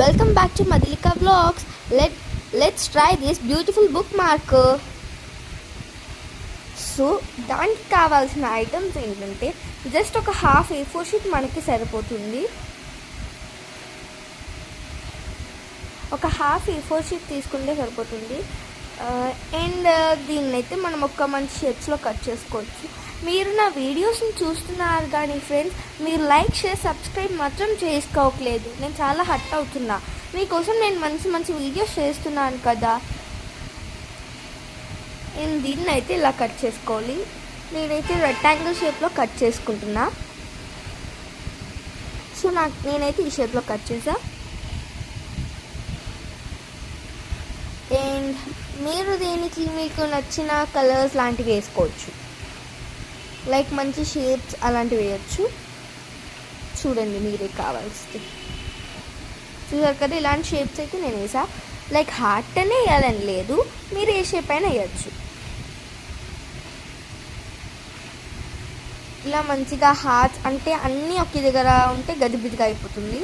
Welcome back to Madhulika Vlogs. Let's try this beautiful bookmarker. So దానికి కావాల్సిన items ఏంటంటే just ఒక half A4 sheet మనకి సరిపోతుంది. ఒక హాఫ్ A4 షీట్ తీసుకుంటే సరిపోతుంది. అండ్ దీన్నైతే మనం ఒక మంచి షేప్స్లో కట్ చేసుకోవచ్చు. మీరు నా వీడియోస్ని చూస్తున్నారు కానీ ఫ్రెండ్స్, మీరు లైక్ షేర్ సబ్స్క్రైబ్ మాత్రం చేసుకోవట్లేదు. నేను చాలా హర్ట్ అవుతున్నా. మీకోసం నేను మంచి మంచి వీడియోస్ చేస్తున్నాను కదా. నేను దీన్ని అయితే ఇలా కట్ చేసుకోవాలి. నేనైతే రెక్టాంగిల్ షేప్లో కట్ చేసుకుంటున్నా. సో నేనైతే ఈ షేప్లో కట్ చేసా. అండ్ మీరు దీనికి మీకు నచ్చిన కలర్స్ లాంటివి వేసుకోవచ్చు. లైక్ మంచి షేప్స్ అలాంటివి వేయచ్చు. చూడండి మీరే కావాల్సి. చూసారు కదా, ఇలాంటి షేప్స్ అయితే నేను వేసా. లైక్ హార్ట్ అనే వేయాలని లేదు, మీరు ఏ షేప్ అయినా వేయచ్చు. ఇలా మంచిగా హార్ట్స్ అంటే అన్నీ ఒకే దగ్గర ఉంటే గజిబిజిగా అయిపోతుంది.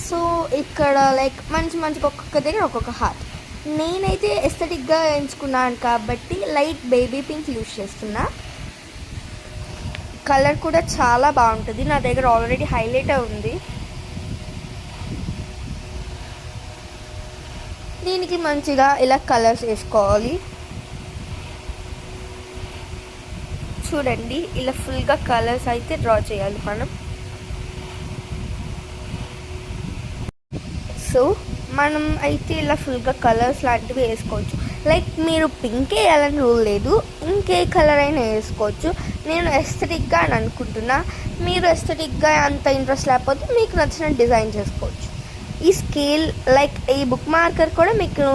సో ఇక్కడ లైక్ మంచిగా ఒక్కొక్క దగ్గర ఒక్కొక్క హార్ట్. నేనైతే ఎస్థెటిక్గా ఎంచుకున్నాను కాబట్టి లైట్ బేబీ పింక్ యూజ్ చేస్తున్నా. కలర్ కూడా చాలా బాగుంటుంది. నా దగ్గర ఆల్రెడీ హైలైట్ ఉంది. దీనికి మంచిగా ఇలా కలర్స్ వేసుకోవాలి. చూడండి, ఇలా ఫుల్గా కలర్స్ అయితే డ్రా చేయాలి మనం. సో మనం అయితే ఇలా ఫుల్గా కలర్స్ లాంటివి వేసుకోవచ్చు. లైక్ మీరు పింక్ వేయాలని రూల్ లేదు, ఇంకే కలర్ అయినా వేసుకోవచ్చు. నేను ఎస్థెటిక్గా అని అనుకుంటున్నా. మీరు ఎస్థెటిక్గా అంత ఇంట్రెస్ట్ లేకపోతే మీకు నచ్చిన డిజైన్ చేసుకోవచ్చు. ఈ స్కేల్ లైక్ ఈ బుక్ మార్కర్ కూడా మీకు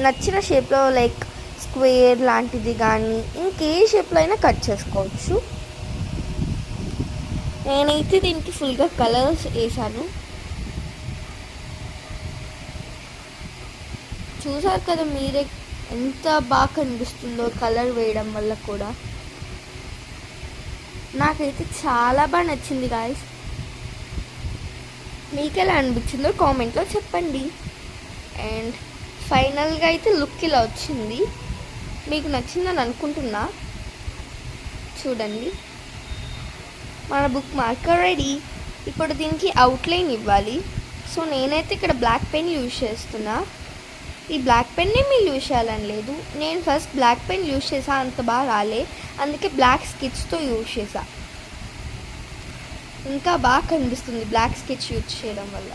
నచ్చిన షేప్లో లైక్ స్క్వేర్ లాంటిది కానీ ఇంకే షేప్లో అయినా కట్ చేసుకోవచ్చు. నేనైతే దీనికి ఫుల్గా కలర్స్ వేసాను. చూసారు కదా మీరే ఎంత బాగా కనిపిస్తుందో కలర్ వేయడం వల్ల కూడా. నాకైతే చాలా బాగా నచ్చింది గాయ్స్. మీకు ఎలా అనిపించిందో కామెంట్లో చెప్పండి. అండ్ ఫైనల్గా అయితే లుక్ ఇలా వచ్చింది. మీకు నచ్చిందని అనుకుంటున్నా. చూడండి, మన బుక్ మార్కర్ రెడీ. ఇప్పుడు దీనికి అవుట్లైన్ ఇవ్వాలి. సో నేనైతే ఇక్కడ బ్లాక్ పెన్ యూజ్ చేస్తున్నా. ఈ బ్లాక్ పెన్ని మీరు యూజ్ చేయాలని లేదు. నేను ఫస్ట్ బ్లాక్ పెన్ యూజ్ చేసా, అంత బాగా రాలే, అందుకే బ్లాక్ స్కెచ్తో యూజ్ చేసా. ఇంకా బాగా కనిపిస్తుంది బ్లాక్ స్కెచ్ యూజ్ చేయడం వల్ల.